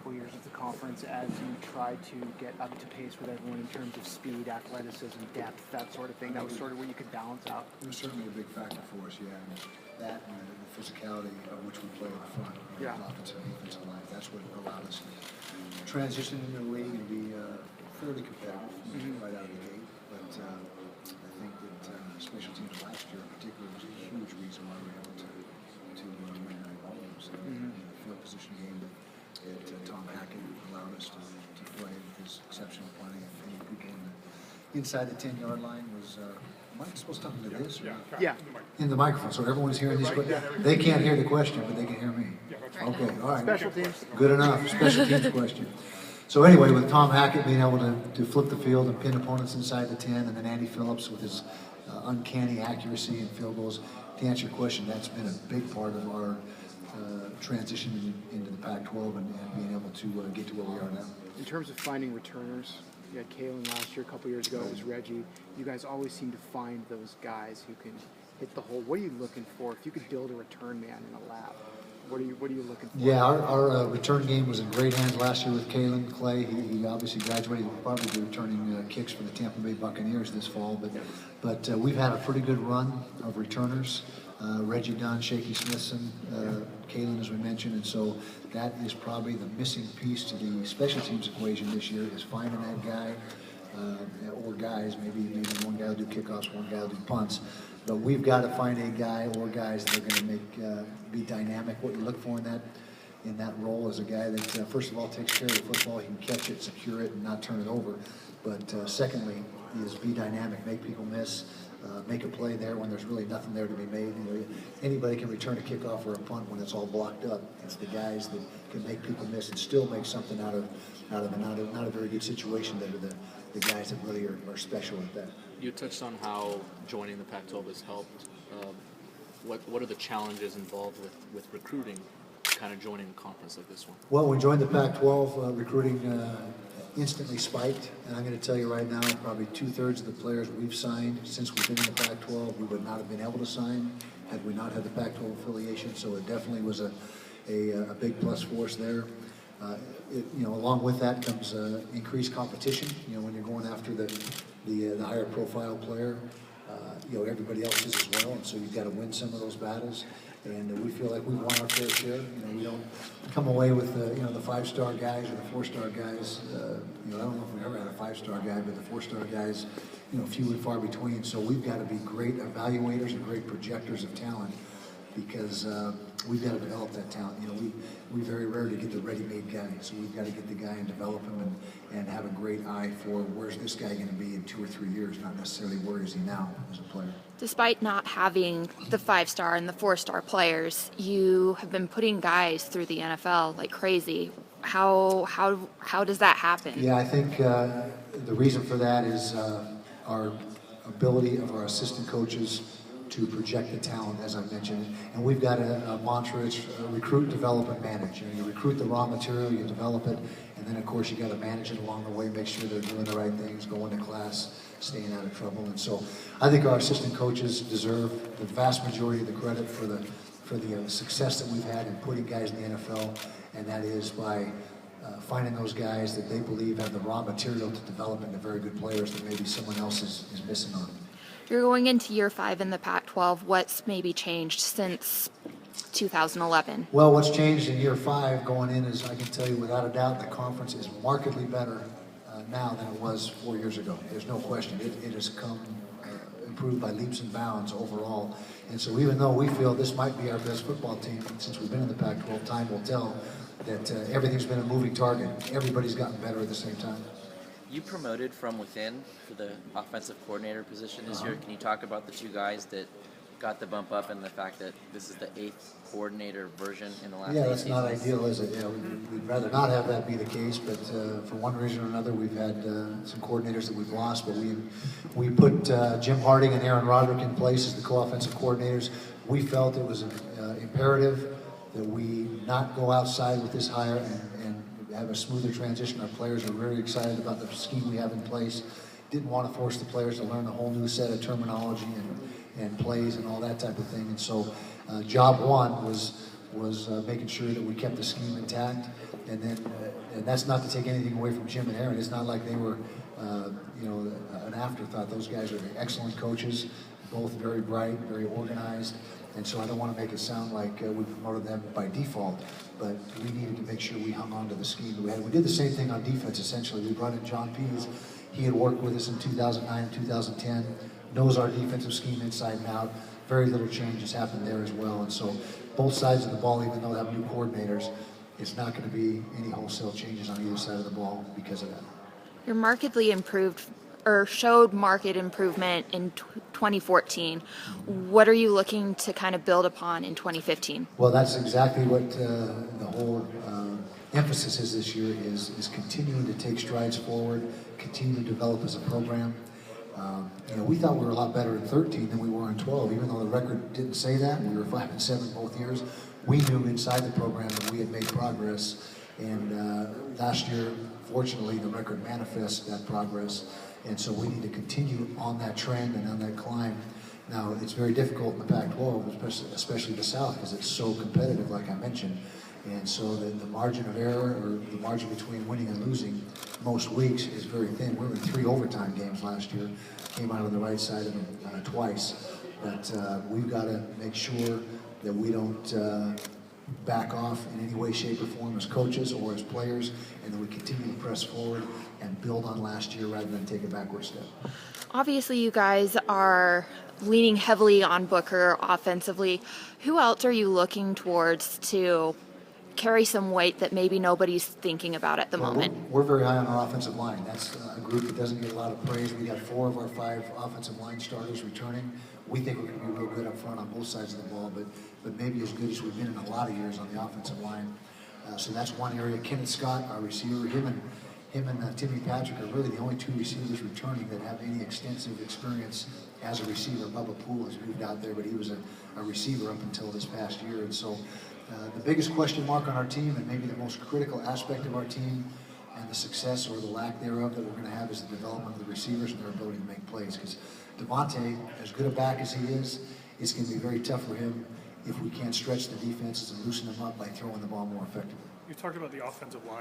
couple years of the conference as you try to get up to pace with everyone in terms of speed, athleticism, depth, that sort of thing? That was sort of where you could balance out. It was certainly a big factor for us, yeah. And that and the physicality of which we play at the front, Yeah. offensive and defensive line. That's what allowed us to transition into the league and be fairly competitive right out of the gate. But I think that special teams last year in particular was a huge reason why we were able to win 9 games. The field position game that Tom Hackett allowed us to play with his exceptional playing and hitting people inside the 10-yard line was. Am I supposed to talk to this? Yeah. In the microphone, so everyone's hearing these questions. They can't hear the question, but they can hear me. Okay, all right. Special teams. Good enough. Special teams question. So anyway, with Tom Hackett being able to flip the field and pin opponents inside the 10, and then Andy Phillips with his uncanny accuracy and field goals, to answer your question, that's been a big part of our transition into the Pac-12 and being able to get to where we are now. In terms of finding returners, you had Kalen last year, a couple years ago it was Reggie. You guys always seem to find those guys who can hit the hole. What are you looking for? If you could build a return man in a lab, what are you looking for? Yeah, our return game was in great hands last year with Kalen Clay. He obviously graduated. He'll probably be returning kicks for the Tampa Bay Buccaneers this fall. But we've had a pretty good run of returners. Reggie Dunn, Shaky Smithson, Kalen, as we mentioned, and so that is probably the missing piece to the special teams equation this year, is finding that guy or guys. Maybe one guy will do kickoffs, one guy will do punts. But we've got to find a guy or guys that are going to make be dynamic. What you look for in that role is a guy that first of all takes care of the football. He can catch it, secure it, and not turn it over. But secondly, is be dynamic, make people miss. Make a play there when there's really nothing there to be made. Anybody can return a kickoff or a punt when it's all blocked up. It's the guys that can make people miss and still make something out of not a very good situation that are the guys that really are special at that. You touched on how joining the Pac-12 has helped. What are the challenges involved with recruiting, kind of joining a conference like this one? Well, when we joined the Pac-12, recruiting instantly spiked, and I'm going to tell you right now, probably 2/3 of the players we've signed since we've been in the Pac-12, we would not have been able to sign had we not had the Pac-12 affiliation. So it definitely was a big plus for us there. Along with that comes increased competition. When you're going after the higher profile player, everybody else is as well, and so you've got to win some of those battles. And we feel like we've won our fair share. We don't come away with the 5-star guys or the 4-star guys. I don't know if we've ever had a 5-star guy, but the 4-star guys, few and far between. So we've got to be great evaluators and great projectors of talent, because we've got to develop that talent. We very rarely get the ready-made guy, so we've got to get the guy and develop him and have a great eye for where's this guy going to be in 2 or 3 years, not necessarily where is he now as a player. Despite not having the 5-star and the 4-star players, you have been putting guys through the NFL like crazy. How does that happen? Yeah, I think the reason for that is our ability of our assistant coaches to project the talent, as I mentioned. And we've got a mantra, it's recruit, develop, and manage. You recruit the raw material, you develop it, and then of course you got to manage it along the way, make sure they're doing the right things, going to class, staying out of trouble. And so I think our assistant coaches deserve the vast majority of the credit for the success that we've had in putting guys in the NFL, and that is by finding those guys that they believe have the raw material to develop into very good players that maybe someone else is missing on. You're going into year 5 in the Pac-12. What's maybe changed since 2011? Well, what's changed in year 5 going in is, I can tell you without a doubt, the conference is markedly better now than it was 4 years ago. There's no question. It has come improved by leaps and bounds overall. And so even though we feel this might be our best football team since we've been in the Pac-12, time will tell that everything's been a moving target. Everybody's gotten better at the same time. You promoted from within for the offensive coordinator position this year. Can you talk about the 2 guys that got the bump up and the fact that this is the 8th coordinator version in the last 8 seasons? Yeah, that's not ideal, is it? Yeah, we'd rather not have that be the case, but for one reason or another, we've had some coordinators that we've lost, but we put Jim Harding and Aaron Roderick in place as the co-offensive coordinators. We felt it was imperative that we not go outside with this hire and have a smoother transition. Our players are very excited about the scheme we have in place. Didn't want to force the players to learn a whole new set of terminology and plays and all that type of thing. And so job one was was making sure that we kept the scheme intact. And then, and that's not to take anything away from Jim and Aaron. It's not like they were, an afterthought. Those guys are excellent coaches, both very bright, very organized. And so I don't want to make it sound like we promoted them by default, but we needed to make sure we hung on to the scheme that we had. We did the same thing on defense, essentially. We brought in John Pease. He had worked with us in 2009 and 2010, knows our defensive scheme inside and out. Very little change has happened there as well. And so both sides of the ball, even though they have new coordinators, it's not going to be any wholesale changes on either side of the ball because of that. You're markedly improved, or showed market improvement in 2014. What are you looking to kind of build upon in 2015? Well, that's exactly what the whole emphasis is this year, is continuing to take strides forward, continue to develop as a program. We thought we were a lot better in 13 than we were in 12, even though the record didn't say that. We were 5-7 both years. We knew inside the program that we had made progress, and last year, fortunately, the record manifests that progress, and so we need to continue on that trend and on that climb. Now, it's very difficult in the Pac-12, especially the South, because it's so competitive, like I mentioned. And so the margin of error, or the margin between winning and losing most weeks, is very thin. We were in 3 overtime games last year, came out on the right side of them twice. But we've got to make sure that we don't back off in any way, shape, or form as coaches or as players, and that we continue to press forward and build on last year rather than take a backward step. Obviously, you guys are leaning heavily on Booker offensively. Who else are you looking towards to carry some weight that maybe nobody's thinking about at the moment? We're very high on our offensive line. That's a group that doesn't get a lot of praise. We got 4 of our 5 offensive line starters returning. We think we're going to be real good up front on both sides of the ball, but maybe as good as we've been in a lot of years on the offensive line. So that's one area. Kenneth Scott, our receiver, him and Timmy Patrick are really the only 2 receivers returning that have any extensive experience as a receiver. Bubba Poole has moved out there, but he was a receiver up until this past year. And so the biggest question mark on our team, and maybe the most critical aspect of our team and the success or the lack thereof that we're going to have, is the development of the receivers and their ability to make plays. Because Devontae, as good a back as he is, it's going to be very tough for him if we can't stretch the defenses and loosen them up by throwing the ball more effectively. You talked about the offensive line.